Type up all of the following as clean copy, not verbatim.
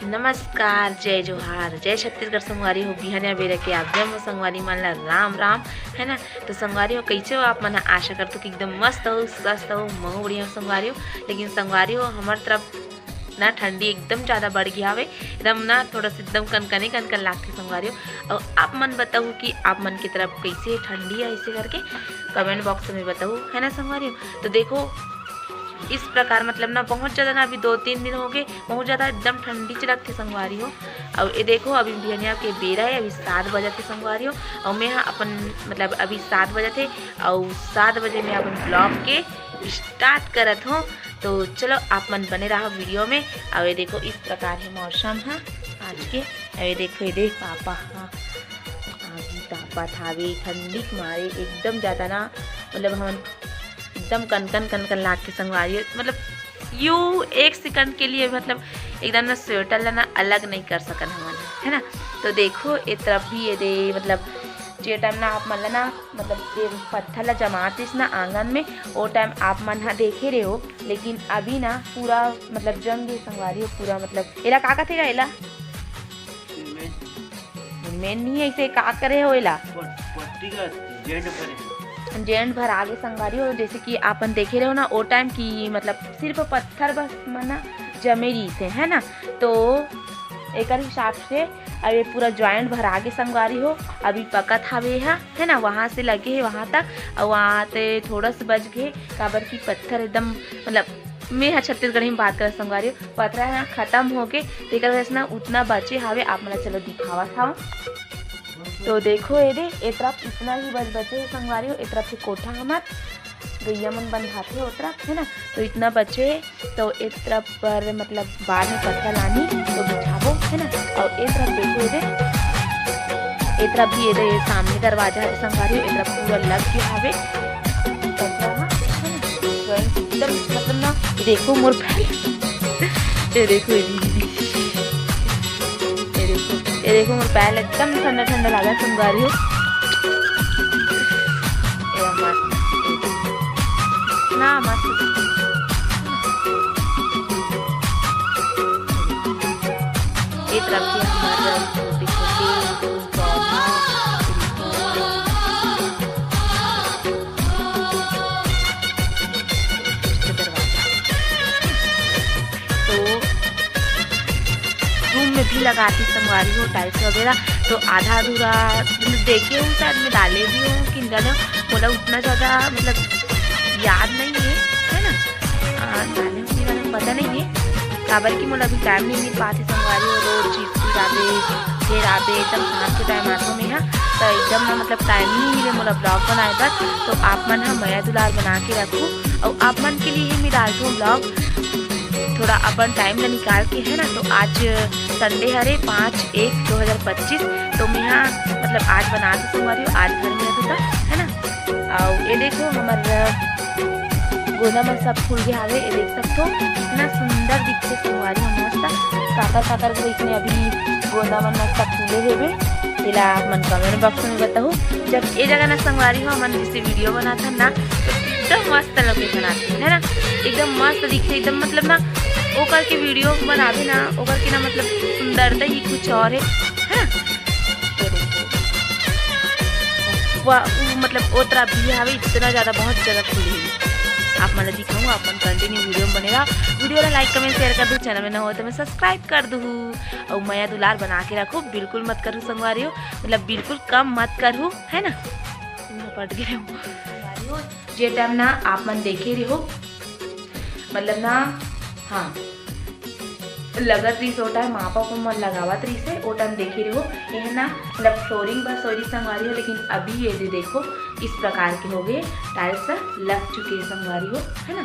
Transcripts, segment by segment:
नमस्कार, जय जोहार, जय छत्तीसगढ़। संगवारी हो बिहनिया बेरा के आप जब संगवारी मन ला राम राम है ना। तो संगवारी हो कैसे हो आप मन, आशा करते कि एकदम मस्त हो, स्वस्थ हो, महू बढ़िया हो संगवारी हो। लेकिन संगवारी हो हमारे तरफ ना ठंडी एकदम ज़्यादा बढ़ गया हवे, एकदम ना थोड़ा सा एकदम कनकन लागते संगवारी हो। और आप मन बताओ कि आप मन की तरफ कैसे ठंडी है, ऐसे करके कमेंट बॉक्स में बताओ है ना संगवारी हो। तो देखो इस प्रकार मतलब ना बहुत ज़्यादा ना अभी 2-3 दिन हो गए, बहुत ज़्यादा एकदम ठंडी चलत थे संगवारी हो। और ये देखो अभी बिहनिया के बेरा है, अभी 7 बजे थे संगवारी हो। और मैं अपन मतलब अभी 7 बजे थे और 7 बजे मैं अपन ब्लॉग के स्टार्ट करत हूँ। तो चलो आप मन बने रहा वीडियो में। और ये देखो इस प्रकार है मौसम है आज के। और ये देखो ये देख पापा हाँ अभी तापा था भी ठंडी के मारे एकदम ज़्यादा ना मतलब हम एकदम कनकन लाग के संगवारी हो। मतलब यू एक सेकंड के लिए मतलब एकदम ना स्वेटर लेना अलग नहीं कर सकन हमन है ना। तो देखो ये तरफ भी ये दे मतलब जे टाइम ना आप मन ला ना मतलब ये पत्थर ला जमातीस ना आंगन में, वो टाइम आप मन हा देखे रहे हो। लेकिन अभी ना पूरा मतलब जंग संगवारी हो पूरा मतलब एला का कथेगा एला मेन नहीं ऐसे का करे हो एला जेंट भर आगे संगवारी हो। जैसे कि आपन देखे रहे हो ना वो टाइम की मतलब सिर्फ पत्थर बस मना जमे रही थे है ना। तो एक हिसाब से अब ये पूरा ज्वाइंट भर आगे संगवारी हो अभी पकत हवे है ना। वहाँ से लगे है वहाँ तक और वहाँ से थोड़ा सा बच गए काबर की पत्थर एकदम मतलब मैं छत्तीसगढ़ी में बात कर संगवारी हो पत्थर है खत्म हो गए। तेकर वजह से ना उतना बचे हवे आप मतलब चलो दिखावा था। तो देखो ये दे ए तरफ इतना ही बचे संगवारी हो। ए तरफ से कोठा हमार गैया मन बंधाते हो तरफ है ना। तो इतना बचे तो एक तरफ पर मतलब बाद में पत्थर लानी तो बिछावो है ना। और एक तरफ देखो ये दे एक तरफ भी ये दे सामने दरवाजा है संगवारी हो। एक तरफ पूरा लग गया हवे एकदम मतलब ना देखो मोर ये देखो ये देखो मोर पैर एकदम ठंडा ठंडा लगा संगवारी हो ना मस्त। ये तरफ से हमारा भी लगाती संगवारी हो टाइल्स वगैरह। तो आधा अधूरा मतलब देखे हूँ शायद मैं डाले भी हूँ कि डाले बोला उतना ज़्यादा मतलब याद नहीं है ना। डाले उसके बारे में पता नहीं है काबर की मोला अभी टाइम नहीं मिल पाते संगवारी हो। रोज चीज फिर आबे एकदम शाम के टाइम आते में है तो एकदम ना मतलब टाइम ही नहीं मिले मोला ब्लॉग बनाए बस। तो आप मन हम मया दुलार बना के रखूँ और आप मन के लिए ही मैं डालती हूँ ब्लॉग थोड़ा अपन टाइम ला निकाल के है ना। तो आज संडे हरे 5/1/2025 तो मैं यहाँ मतलब आज बना के संगवारी हो आज घर में रहता है ना। और ये देखो हमारा गोदा में सब फूल के हावे ये देख सकते हो इतना सुंदर दिखते संगवारी हो मस्त साकर के इसमें अभी गोदा में सब फूले हुए इला मन कमेंट बॉक्स में बताओ। जब ये जगह ना संगवारी हो मन जिससे वीडियो बना था ना तो एकदम मस्त लोकेशन आती है ना, एकदम मस्त दिखते एकदम मतलब ना ओकर के वीडियो बनावे ना ओकर के ना मतलब सुंदरता ही कुछ और है मतलब वो तरह भी हवे इतना ज़्यादा बहुत ज़्यादा खुली हुई आप मतलब दिखाऊँ आप मन कंटिन्यू वीडियो में बनेगा। वीडियो ला लाइक कमेंट शेयर कर दूँ, चैनल में ना हो तो मैं सब्सक्राइब कर दूँ और मया दुलार बना के रखूँ बिल्कुल मत करूँ संगवारी हो मतलब बिल्कुल कम मत करूँ है ना। पट गए हो जे टाइम ना आप मन देखे रहे हो मतलब ना हाँ लगत रही वो टाइम मापा को मन लगावत रही से वो टाइम देखे रहे हो ये ना मतलब फ्लोरिंग बस हो रही संगवारी हो। लेकिन अभी ये देखो इस प्रकार के हो गए टाइल्स लग चुके हैं संगवारी हो है ना।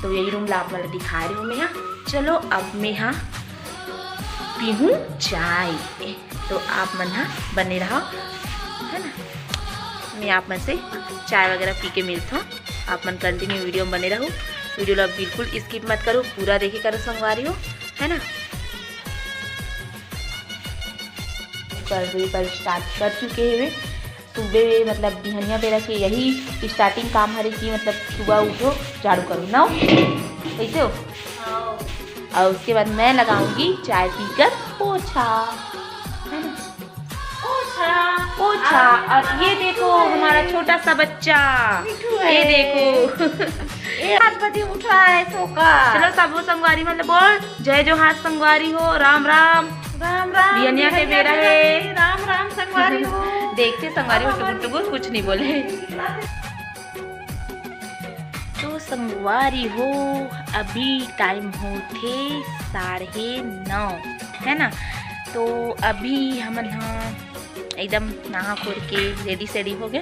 तो यही रूम ला आप मतलब दिखा रही हूँ मैं यहाँ। चलो अब मैं यहाँ पीहूँ चाय तो आप मन यहाँ बने रहो है ना। मैं आप मन से चाय वगैरह पी के मिलता हूँ आप मन कंटिन्यू वीडियो में बने रहो। वीडियो ला बिल्कुल स्किप मत करो पूरा देखे करो संगवारी हो है ना। पर स्टार्ट कर चुके हैं सुबह मतलब बिहनिया बेरा के यही स्टार्टिंग काम हरे की मतलब सुबह उठो झाड़ू करो ना कैसे हो और उसके बाद मैं लगाऊंगी चाय पीकर पोछा, है ना, पोछा। और ये देखो हमारा छोटा सा बच्चा, ये देखो हाथ बजे उठा है सोका। चलो सब संगवारी मतलब बोल जय जोहार संगवारी हो, राम राम राम राम बियनिया के बेरा है, राम राम संगवारी हो। देखते संगवारी हो टुकुर टुकुर कुछ नहीं बोले। तो संगवारी हो अभी टाइम हो थे 9:30, है ना। तो अभी हम यहाँ एकदम नहा खोर के रेडी सेडी हो गए,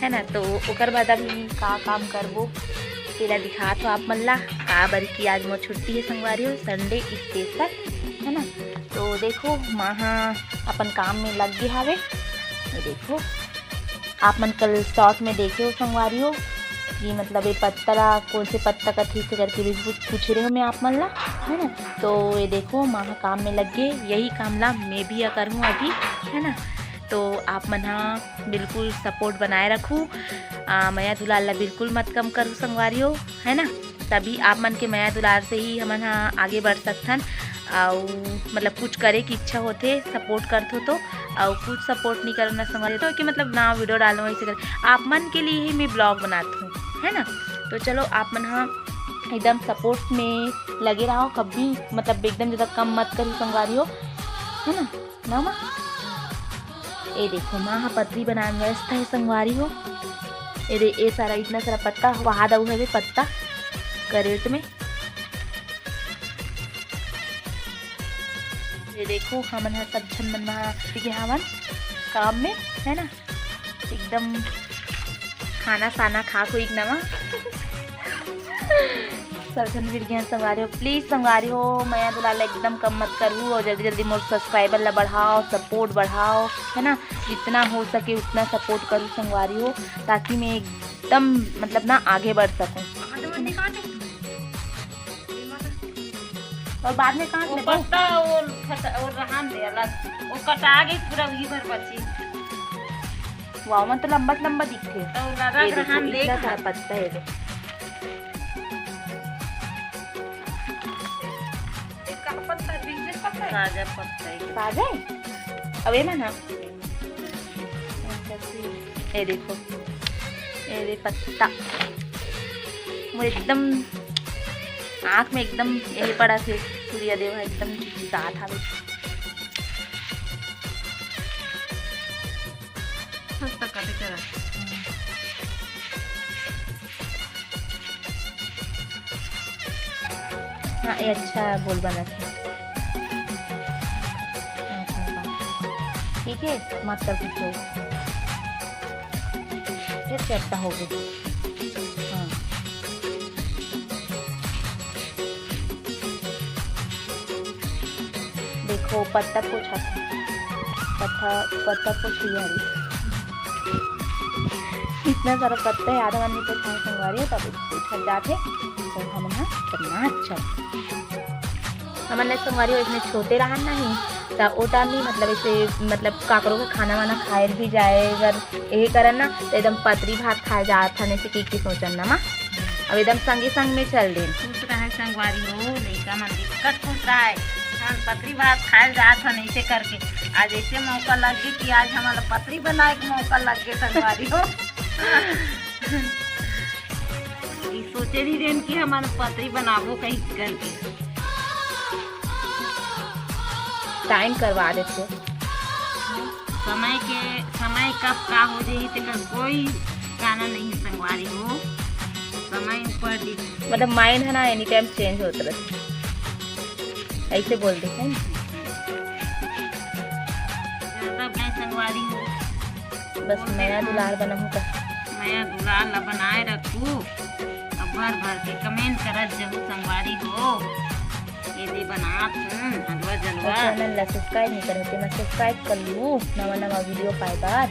है ना। तो ओकर बाद अभी का काम करबो तेरा दिखा तो आप मल्ला का बर की आज मोर छुट्टी है संगवारी हो, संडे स्पेशल, है ना। तो देखो वहाँ अपन काम में लग गए हावे। ये देखो आप मन कल शॉर्ट में देखे हो संगवारी हो कि मतलब ये पत्ता कौन से पत्ता का ठीक से करके भी पूछ रहे हो मैं आप मन ला, है ना। तो ये देखो वहाँ काम में लग गए, यही काम ला मैं भी करूँ अभी, है ना। तो आप मन हाँ बिल्कुल सपोर्ट बनाए रखूँ, माया दुलार ला बिल्कुल मत कम करूँ संगवारी हो, है ना। तभी आप मन के माया दुलार से ही हमन हाँ आगे बढ़ सकथन। और मतलब कुछ करे की इच्छा होते सपोर्ट करते तो, और कुछ सपोर्ट नहीं करना संगवारी तो कि मतलब ना वीडियो डालो ऐसे कर आप मन के लिए ही मैं ब्लॉग बनाती हूँ, है ना। तो चलो आप मन हाँ एकदम सपोर्ट में लगे रहो, कभी मतलब एकदम ज़्यादा कम मत करो संगवारी हो, है ना। ना माँ ये देखो माँ पतरी बनाने व्यस्त है संगवारी हो। ये सारा इतना सारा पत्ता वहा दऊ है पत्ता करेट में। ये देखो हमन है सब छन मन हमन काम में, है ना। एकदम खाना साना खा को एक नवा सब जन फिर गया संगवारी हो। प्लीज़ संगवारी हो माया दुलार एकदम कम मत करूँ, और जल्दी जल्दी मोर सब्सक्राइबर ला बढ़ाओ, सपोर्ट बढ़ाओ, है ना। जितना हो सके उतना सपोर्ट करूँ संगवारी हो, ताकि मैं एकदम मतलब ना आगे बढ़ सकूँ। और बाद में काट पत्ता और रहन दे अलग वो कटा गई पूरा वही भर बची। वाह मन तो लंबा लंबा दिखते तो लगा रहन दे इतना सारा पत्ता है ये इसका पत्ता बिजनेस पत्ता ताजा पत्ता है ताजा अब ये ना ये देखो ये पत्ता मुझे एकदम आँख में एकदम यही पड़ा थे सूर्यदेव एकदम साथ आ हाँ ये अच्छा बोल बना था। ठीक है मत कर पीछे ये चट्टा हो गया। हाँ देखो पत्ता पोछा पत्ता पोछ लिया इतना सारा पत्ता है आधा मन तो खाए संगवारी हो तब छट जाते तो हम ना करना अच्छा हमने संगवारी हो इतने छोटे रहन नहीं तो वो टाइम नहीं मतलब ऐसे मतलब काकरों का खाना वाना खाए भी जाए अगर यही करन ना तो एकदम पतरी भात खाए जात था नहीं की सोचन ना माँ अब एकदम संगे संग में चल दे खुश रहे संगवारी हो लड़का मन दिक्कत खुश रहे हम पतरी भात खाए जात हन ऐसे करके आज ऐसे मौका लग गया कि आज हमारा पतरी बनाए के मौका लग गया संगवारी हो। सोचे नहीं रेन कि हमारा पतरी बनाबो कहीं करके टाइम करवा देते समय कब का हो जाए तो कोई गाना नहीं संगवारी हो समय पर मतलब माइंड है ना एनी टाइम चेंज होता रहता ऐसे बोल दे हैं संगवारी हो बस नया दुलार बना हूँ नया दुलार ला बनाए रखू अब भर भर के कमेंट करत जब संगवारी हो ये दे बनात हलवा जलवा चैनल ला सब्सक्राइब नहीं करते मैं सब्सक्राइब कर लूँ नवा नवा वीडियो पाए बार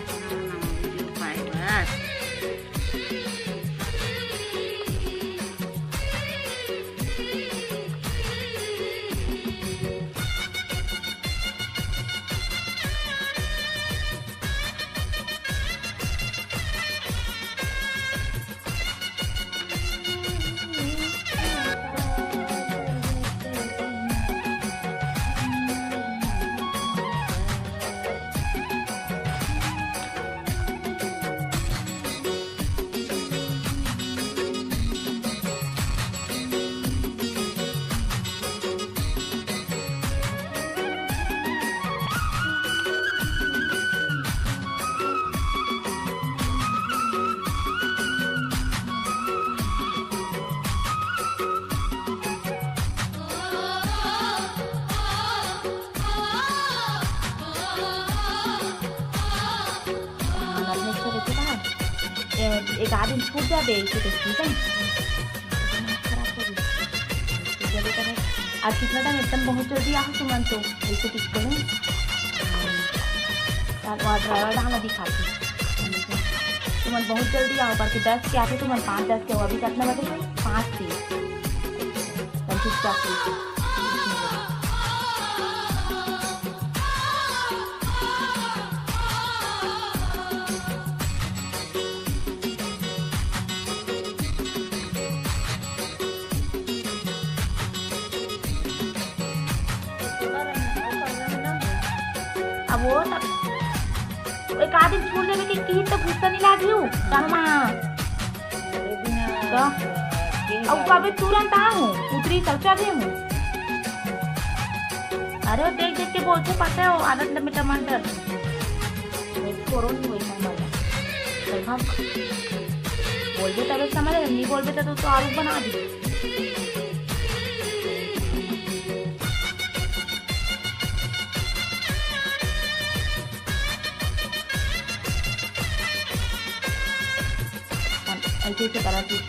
एक आध दिन छूट जाबे ऐसे तो ठीक है खराब कर जल्दी कर आज कितना टाइम एकदम बहुत जल्दी आ तुमन तो ऐसे ठीक करो यार वहाँ ड्राइवर डाल दिखाती तुमन बहुत जल्दी आओ करके 10 के आते तुमन 5-10 के हो अभी कितना बजे 5 थे चुपचाप अब वो सब एक आध दिन छूट जाने की तो गुस्सा नहीं लागी हूँ अब कभी तुरंत आऊँ उतरी सोचा भी हूँ अरे वो देख देख के बोलते पता है वो आदत में टमाटर बोलते तब समझ नहीं बोलते तो आलू बना दी ऐसे करा थी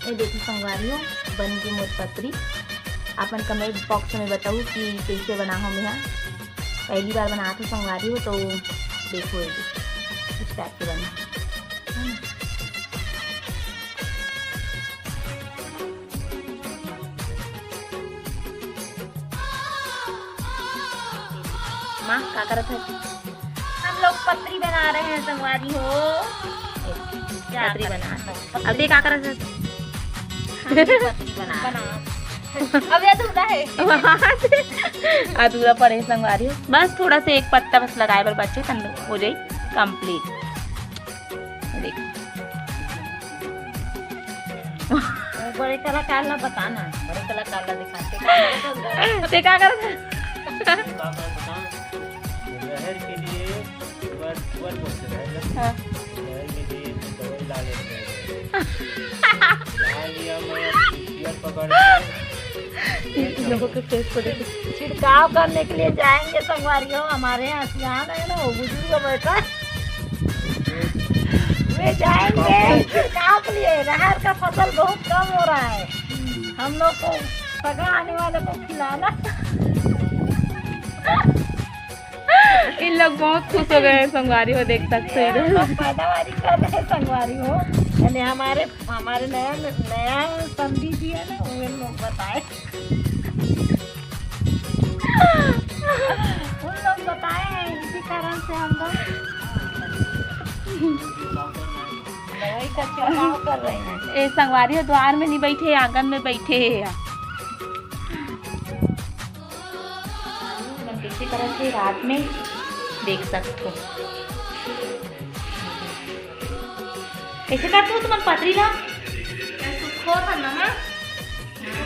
ये देखो संगवारियों बन गई मोर पत्री अपन कमेंट बॉक्स में बताओ कि कैसे बना हो मैं पहली बार बना था संगवारी हो तो देखो ये इस टाइप के बना माँ क्या कर रहे थे हम लोग पत्री बना रहे हैं संगवारी हो पत्री बना अब देख क्या कर रहे थे पत्री बना अब ये अधूरा है अधूरा पड़े संगवारी हो बस थोड़ा सा एक पत्ता बस लगाए पर बच्चे तन हो जाए कंप्लीट देख बड़े कलाकार ना बताना बड़े कलाकार ना दिखाते ते क्या कर रहे थे शहर के लिए वर बोलते हैं हाँ। शहर के लिए दवाई ला लेते हैं ला लिया मैं ईयर पकड़ इन लोगों के फेस को देखो छिड़काव करने के लिए जाएंगे संगवारी हो हमारे यहाँ सियान है ना वो बुजुर्ग बैठा वे जाएंगे छिड़काव के लिए अरहर का फसल बहुत कम हो रहा है हम लोग को सगा आने वाले को खिलाना इन लोग बहुत खुश हो गए हैं संगवारी हो देख सकते हो पैदावारी कर रहे हैं संगवारी हो यानी हमारे नया संधि जी है ना वो लोग बताए उन लोग बताए हैं इसी कारण से हम लोग दवाई का छिड़काव कर रहे हैं ये संगवारी हो द्वार में नहीं बैठे आंगन में बैठे हैं किसी तरह से रात में देख सकते हो कैसे करते हो तुम पतरी ला सुखो था ना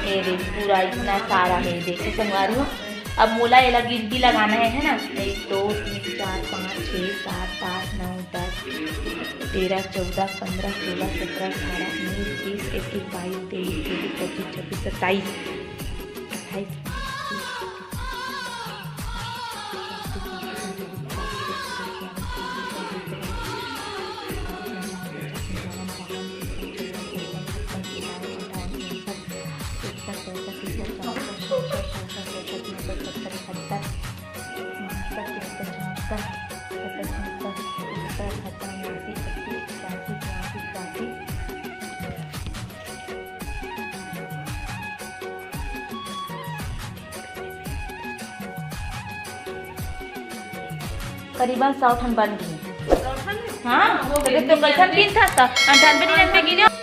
ये देख पूरा इतना सारा है देखो संगवारी हो अब मोला ये गिनती लगाना है ना 1 2 3 4 5 6 7 8 9 10 13 14 15 16 17 18 19 20 21 22 23 24 25 26 27 28 करीबन 100 ठन बन गई हाँ तो कैसा दिन था 98 दिन में गिने